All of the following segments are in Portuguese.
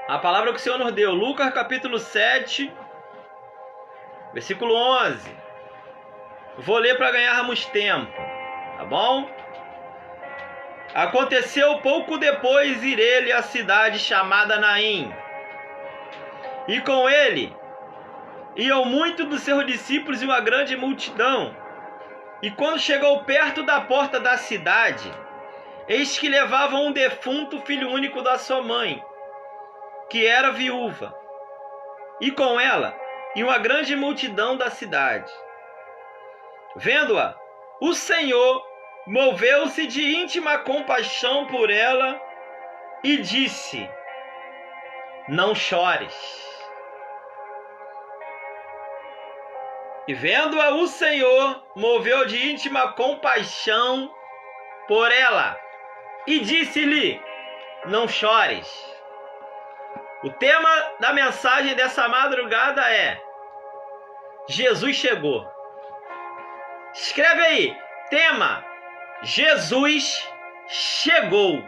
A palavra que o Senhor nos deu, Lucas capítulo 7, versículo 11. Vou ler para ganharmos tempo, tá bom? Aconteceu pouco depois ir ele à cidade chamada Naim, e com ele iam muitos dos seus discípulos e uma grande multidão. E quando chegou perto da porta da cidade, eis que levavam um defunto filho único da sua mãe, que era viúva, e com ela e uma grande multidão da cidade. Vendo-a, o Senhor moveu-se de íntima compaixão por ela e disse: não chores. E vendo-a, o Senhor moveu de íntima compaixão por ela e disse-lhe: não chores. O tema da mensagem dessa madrugada é: Jesus chegou. Escreve aí, tema: Jesus chegou.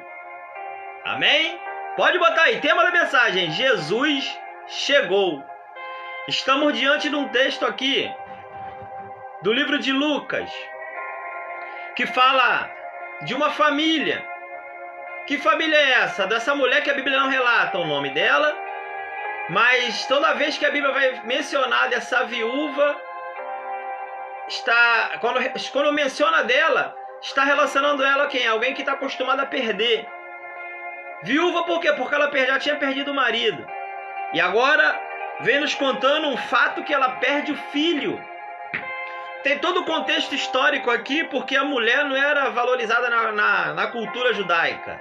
Amém? Pode botar aí, tema da mensagem: Jesus chegou. Estamos diante de um texto aqui do livro de Lucas, que fala de uma família. Que família é essa? Dessa mulher que a Bíblia não relata o nome dela, mas toda vez que a Bíblia vai mencionar dessa viúva, quando menciona dela, está relacionando ela a quem? Alguém que está acostumado a perder. Viúva por quê? Porque ela já tinha perdido o marido. E agora vem nos contando um fato que ela perde o filho. Tem todo o contexto histórico aqui, porque a mulher não era valorizada na cultura judaica.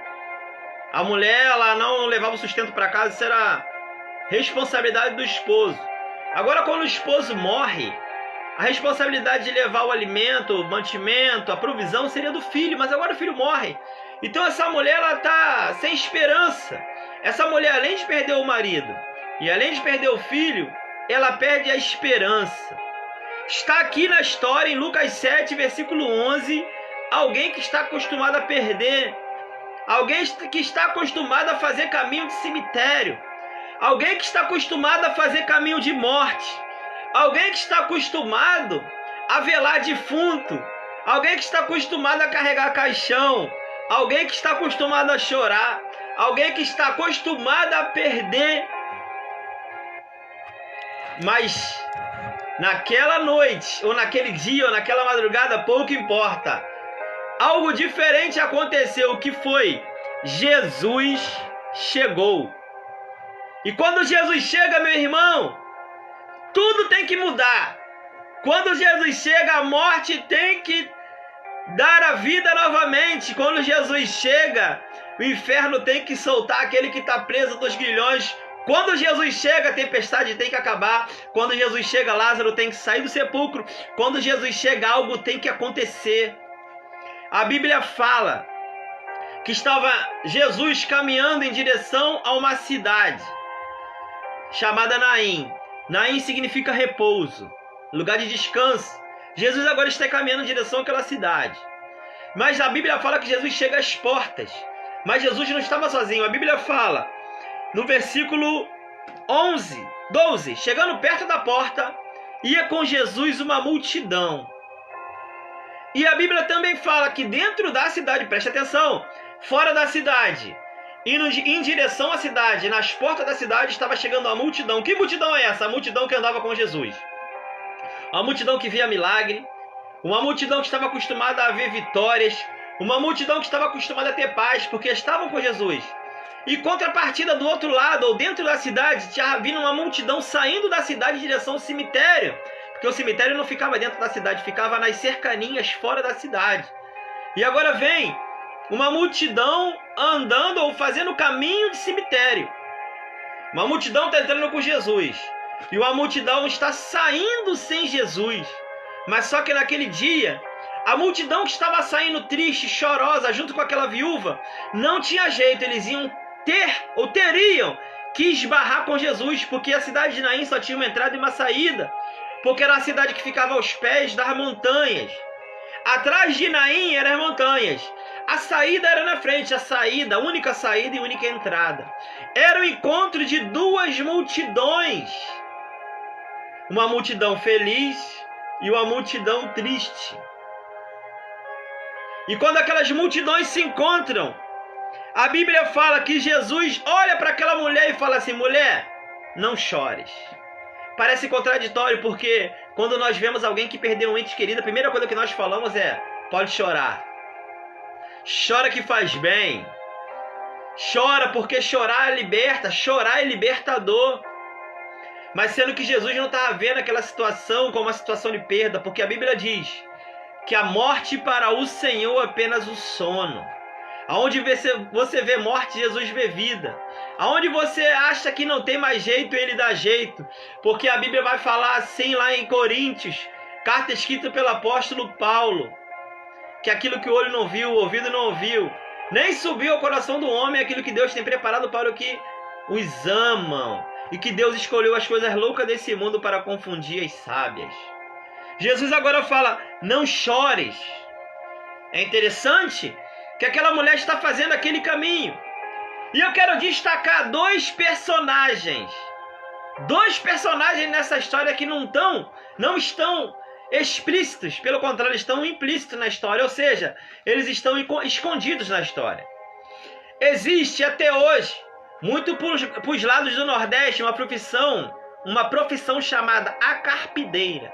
A mulher, ela não levava o sustento para casa, isso era responsabilidade do esposo. Agora, quando o esposo morre, a responsabilidade de levar o alimento, o mantimento, a provisão seria do filho, mas agora o filho morre. Então essa mulher, ela está sem esperança. Essa mulher, além de perder o marido e além de perder o filho, ela perde a esperança. Está aqui na história, em Lucas 7, versículo 11, alguém que está acostumado a perder. Alguém que está acostumado a fazer caminho de cemitério. Alguém que está acostumado a fazer caminho de morte. Alguém que está acostumado a velar defunto. Alguém que está acostumado a carregar caixão. Alguém que está acostumado a chorar. Alguém que está acostumado a perder. Mas naquela noite, ou naquele dia, ou naquela madrugada, pouco importa. Algo diferente aconteceu, que foi: Jesus chegou. E quando Jesus chega, meu irmão, tudo tem que mudar. Quando Jesus chega, a morte tem que dar a vida novamente. Quando Jesus chega, o inferno tem que soltar aquele que está preso dos grilhões. Quando Jesus chega, a tempestade tem que acabar. Quando Jesus chega, Lázaro tem que sair do sepulcro. Quando Jesus chega, algo tem que acontecer. A Bíblia fala que estava Jesus caminhando em direção a uma cidade chamada Naim. Naim significa repouso, lugar de descanso. Jesus agora está caminhando em direção àquela cidade. Mas a Bíblia fala que Jesus chega às portas. Mas Jesus não estava sozinho. A Bíblia fala no versículo 12, chegando perto da porta, ia com Jesus uma multidão. E a Bíblia também fala que dentro da cidade, preste atenção, fora da cidade, indo em direção à cidade, nas portas da cidade, estava chegando a multidão. Que multidão é essa? A multidão que andava com Jesus. Uma multidão que via milagre, uma multidão que estava acostumada a ver vitórias, uma multidão que estava acostumada a ter paz, porque estavam com Jesus. E contrapartida do outro lado, ou dentro da cidade, tinha vindo uma multidão saindo da cidade em direção ao cemitério. Porque o cemitério não ficava dentro da cidade, ficava nas cercanias, fora da cidade. E agora vem uma multidão andando ou fazendo caminho de cemitério. Uma multidão está entrando com Jesus. E uma multidão está saindo sem Jesus. Mas só que naquele dia, a multidão que estava saindo triste, chorosa, junto com aquela viúva, não tinha jeito. Eles iam teriam que esbarrar com Jesus, porque a cidade de Naim só tinha uma entrada e uma saída. Porque era a cidade que ficava aos pés das montanhas. Atrás de Naim eram as montanhas. A saída era na frente, a única saída e única entrada. Era o encontro de duas multidões. Uma multidão feliz e uma multidão triste. E quando aquelas multidões se encontram, a Bíblia fala que Jesus olha para aquela mulher e fala assim: mulher, não chores. Parece contraditório, porque quando nós vemos alguém que perdeu um ente querido, a primeira coisa que nós falamos é: pode chorar. Chora que faz bem. Chora porque chorar liberta, chorar é libertador. Mas sendo que Jesus não estava vendo aquela situação como uma situação de perda, porque a Bíblia diz que a morte para o Senhor é apenas o sono. Aonde você vê morte, Jesus vê vida. Aonde você acha que não tem mais jeito, ele dá jeito. Porque a Bíblia vai falar assim lá em Coríntios, carta escrita pelo apóstolo Paulo, que aquilo que o olho não viu, o ouvido não ouviu, nem subiu ao coração do homem aquilo que Deus tem preparado para o que os amam. E que Deus escolheu as coisas loucas desse mundo para confundir as sábias. Jesus agora fala: não chores. É interessante que aquela mulher está fazendo aquele caminho. E eu quero destacar dois personagens. Dois personagens nessa história que não estão explícitos. Pelo contrário, estão implícitos na história. Ou seja, eles estão escondidos na história. Existe até hoje, muito para os lados do Nordeste, uma profissão chamada a carpideira.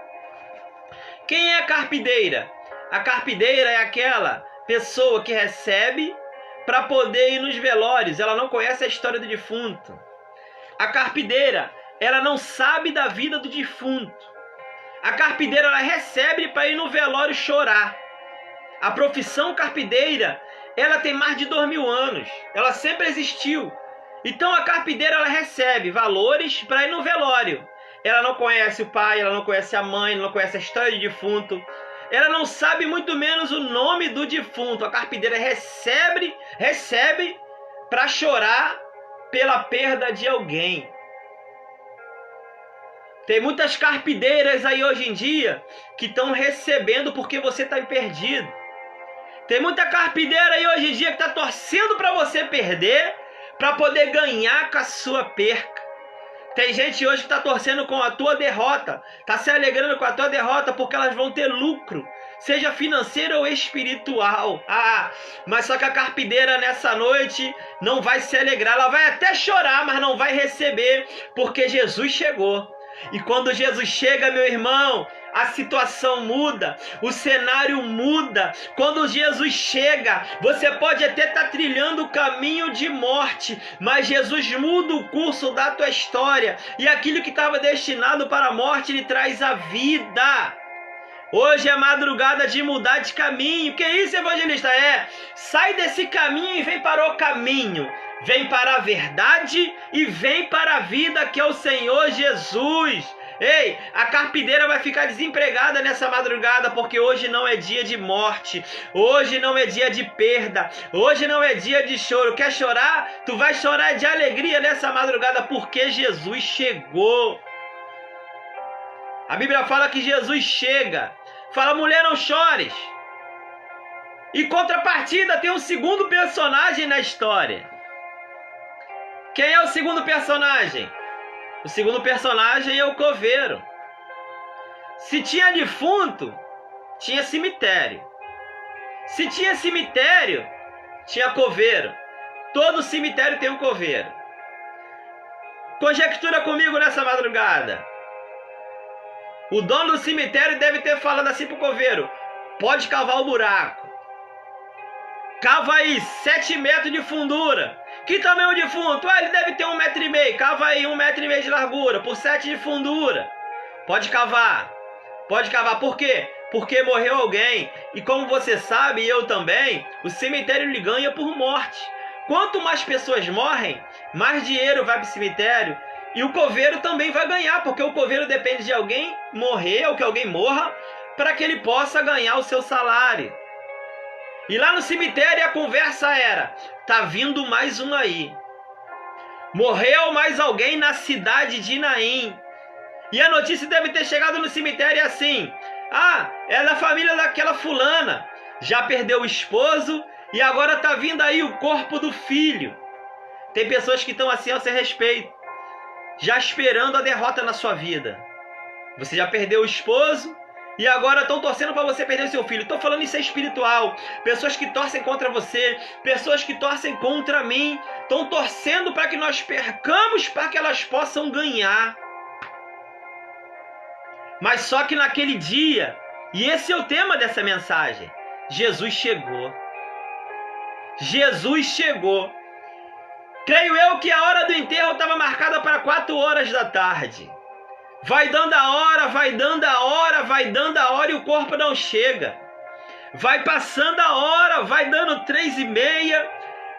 Quem é a carpideira? A carpideira é aquela pessoa que recebe para poder ir nos velórios. Ela não conhece a história do defunto. A carpideira, ela não sabe da vida do defunto. A carpideira, ela recebe para ir no velório chorar. A profissão carpideira, ela tem mais de 2000 anos. Ela sempre existiu. Então a carpideira, ela recebe valores para ir no velório. Ela não conhece o pai, ela não conhece a mãe, ela não conhece a história do defunto. Ela não sabe muito menos o nome do defunto. A carpideira recebe para chorar pela perda de alguém. Tem muitas carpideiras aí hoje em dia que estão recebendo porque você está perdido. Tem muita carpideira aí hoje em dia que está torcendo para você perder, para poder ganhar com a sua perca. Tem gente hoje que está torcendo com a tua derrota, está se alegrando com a tua derrota porque elas vão ter lucro, seja financeiro ou espiritual. Mas só que a carpideira nessa noite não vai se alegrar, ela vai até chorar, mas não vai receber, porque Jesus chegou. E quando Jesus chega, meu irmão, a situação muda, o cenário muda. Quando Jesus chega, você pode até estar trilhando o caminho de morte, mas Jesus muda o curso da tua história, e aquilo que estava destinado para a morte, ele traz a vida. Hoje é madrugada de mudar de caminho. Que isso, evangelista? Sai desse caminho e vem para o caminho. Vem para a verdade e vem para a vida, que é o Senhor Jesus. Ei, a carpideira vai ficar desempregada nessa madrugada, porque hoje não é dia de morte, hoje não é dia de perda, hoje não é dia de choro. Quer chorar? Tu vai chorar de alegria nessa madrugada, porque Jesus chegou. A Bíblia fala que Jesus chega, fala: mulher, não chores. E contrapartida, tem um segundo personagem na história. Quem é o segundo personagem? O segundo personagem é o coveiro. Se tinha defunto, tinha cemitério. Se tinha cemitério, tinha coveiro. Todo cemitério tem um coveiro. Conjectura comigo nessa madrugada. O dono do cemitério deve ter falado assim pro coveiro: pode cavar o buraco. Cava aí 7 metros de fundura. Que tamanho de defunto? Ele deve ter 1,5 metro. Cava aí 1,5 metro de largura por 7 de fundura. Pode cavar. Pode cavar. Por quê? Porque morreu alguém. E como você sabe, e eu também, o cemitério lhe ganha por morte. Quanto mais pessoas morrem, mais dinheiro vai para o cemitério. E o coveiro também vai ganhar, porque o coveiro depende de alguém morrer, ou que alguém morra, para que ele possa ganhar o seu salário. E lá no cemitério a conversa era: tá vindo mais um aí. Morreu mais alguém na cidade de Naim. E a notícia deve ter chegado no cemitério assim: Ah, é da família daquela fulana. Já perdeu o esposo e agora está vindo aí o corpo do filho. Tem pessoas que estão assim ao seu respeito, já esperando a derrota na sua vida. Você já perdeu o esposo e agora estão torcendo para você perder o seu filho. Estou falando isso é espiritual. Pessoas que torcem contra você, pessoas que torcem contra mim, estão torcendo para que nós percamos, para que elas possam ganhar. Mas só que naquele dia, e esse é o tema dessa mensagem, Jesus chegou. Jesus chegou. Creio eu que a hora do enterro estava marcada para 4 horas da tarde. Vai dando a hora, vai dando a hora, vai dando a hora e o corpo não chega. Vai passando a hora, vai dando 3h30,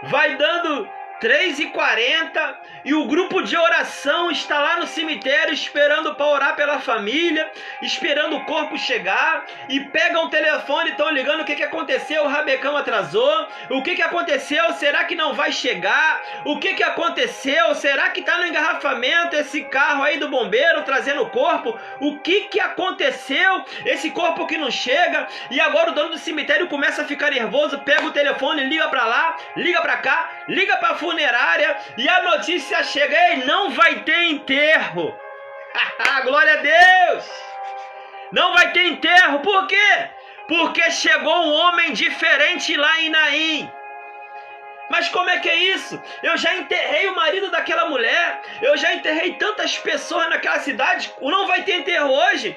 vai dando 3h40 e o grupo de oração está lá no cemitério esperando para orar pela família, esperando o corpo chegar e pegam o telefone e estão ligando o que aconteceu, o rabecão atrasou, o que aconteceu, será que não vai chegar, o que aconteceu, será que está no engarrafamento esse carro aí do bombeiro trazendo o corpo, o que aconteceu, esse corpo que não chega, e agora o dono do cemitério começa a ficar nervoso, pega o telefone, liga para lá, liga para cá, liga para a funerária e a notícia chega: ei, não vai ter enterro. Glória a Deus! Não vai ter enterro, por quê? Porque chegou um homem diferente lá em Naim. Mas como é que é isso? Eu já enterrei o marido daquela mulher, eu já enterrei tantas pessoas naquela cidade, não vai ter enterro hoje?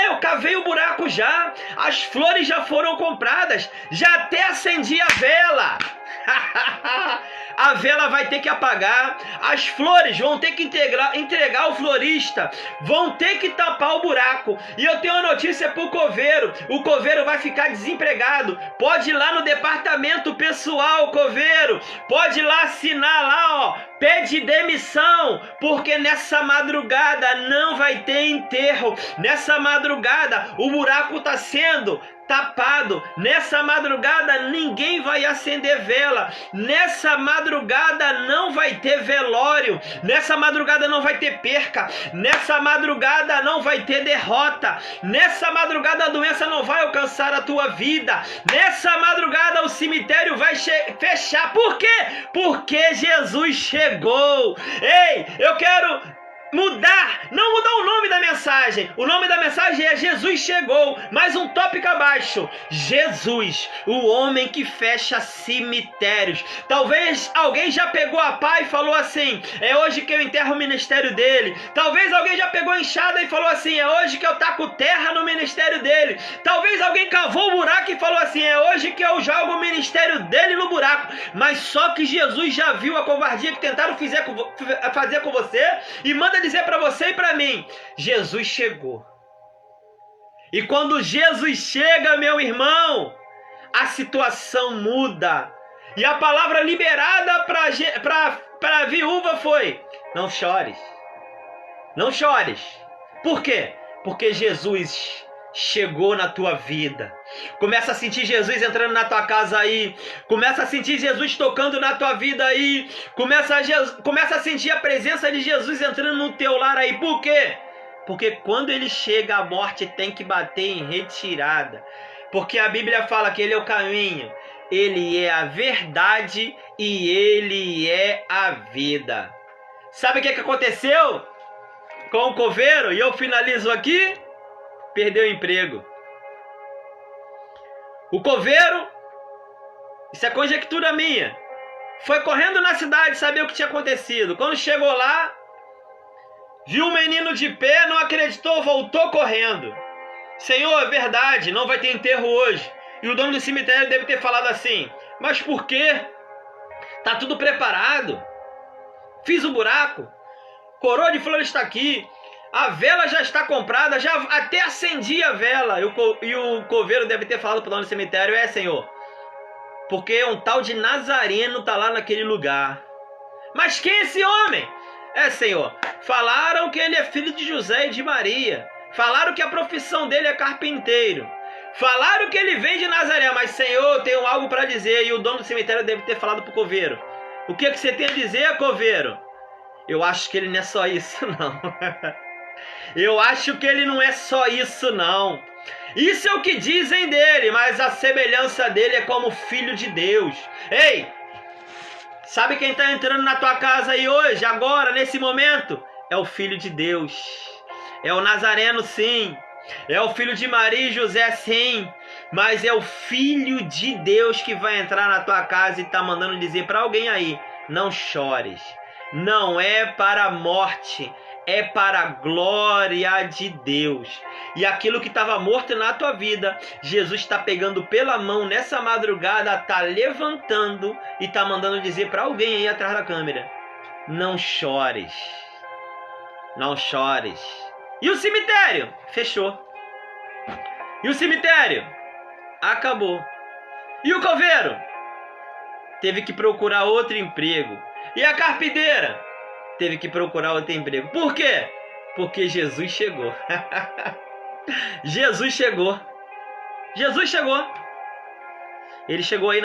Eu cavei o buraco já, as flores já foram compradas, já até acendi a vela. A vela vai ter que apagar, as flores vão ter que entregar ao florista, vão ter que tapar o buraco. E eu tenho uma notícia pro coveiro: o coveiro vai ficar desempregado. Pode ir lá no departamento pessoal, coveiro, pode ir lá assinar lá, ó, pede demissão, porque nessa madrugada não vai ter enterro. Nessa madrugada o buraco está sendo tapado. Nessa madrugada ninguém vai acender vela. Nessa madrugada não vai ter velório. Nessa madrugada não vai ter perca. Nessa madrugada não vai ter derrota. Nessa madrugada a doença não vai alcançar a tua vida. Nessa madrugada o cemitério vai fechar. Por quê? Porque Jesus chegou. Ei, eu quero não mudar o nome da mensagem. O nome da mensagem é Jesus chegou, mais um tópico abaixo: Jesus, o homem que fecha cemitérios. Talvez alguém já pegou a pá e falou assim: é hoje que eu enterro o ministério dele. Talvez alguém já pegou a enxada e falou assim: é hoje que eu taco terra no ministério dele. Talvez alguém cavou o buraco e falou assim: é hoje que eu jogo o ministério dele no buraco. Mas só que Jesus já viu a covardia que tentaram fazer com você e manda dizer para você e para mim: Jesus chegou. E quando Jesus chega, meu irmão, a situação muda. E a palavra liberada para a viúva foi: não chores. Não chores. Por quê? Porque Jesus chegou na tua vida. Começa a sentir Jesus entrando na tua casa aí. Começa a sentir Jesus tocando na tua vida aí. Começa a sentir a presença de Jesus entrando no teu lar aí. Por quê? Porque quando ele chega, a morte tem que bater em retirada. Porque a Bíblia fala que ele é o caminho, ele é a verdade e ele é a vida. Sabe o que aconteceu com o coveiro? E eu finalizo aqui. Perdeu o emprego. O coveiro, isso é conjectura minha, foi correndo na cidade saber o que tinha acontecido. Quando chegou lá, viu um menino de pé, não acreditou, voltou correndo. Senhor, é verdade, não vai ter enterro hoje. E o dono do cemitério deve ter falado assim: mas por quê? Tá tudo preparado. Fiz o buraco, coroa de flores está aqui. A vela já está comprada, já até acendi a vela. E o coveiro deve ter falado para o dono do cemitério: é, Senhor, porque um tal de Nazareno está lá naquele lugar. Mas quem é esse homem? É, Senhor, falaram que ele é filho de José e de Maria. Falaram que a profissão dele é carpinteiro. Falaram que ele vem de Nazaré. Mas, Senhor, eu tenho algo para dizer. E o dono do cemitério deve ter falado para o coveiro: o que você tem a dizer, coveiro? Eu acho que ele não é só isso, não. Eu acho que ele não é só isso, não. Isso é o que dizem dele, mas a semelhança dele é como filho de Deus. Ei, sabe quem está entrando na tua casa aí hoje, agora, nesse momento? É o Filho de Deus. É o Nazareno, sim. É o filho de Maria e José, sim. Mas é o Filho de Deus que vai entrar na tua casa e está mandando dizer para alguém aí: não chores. Não é para a morte, é para a glória de Deus. E aquilo que estava morto na tua vida, Jesus está pegando pela mão nessa madrugada, está levantando e está mandando dizer para alguém aí atrás da câmera: não chores. Não chores. E o cemitério? Fechou. E o cemitério? Acabou. E o coveiro? Teve que procurar outro emprego. E a carpideira? Teve que procurar outro emprego. Por quê? Porque Jesus chegou. Jesus chegou. Jesus chegou. Ele chegou aí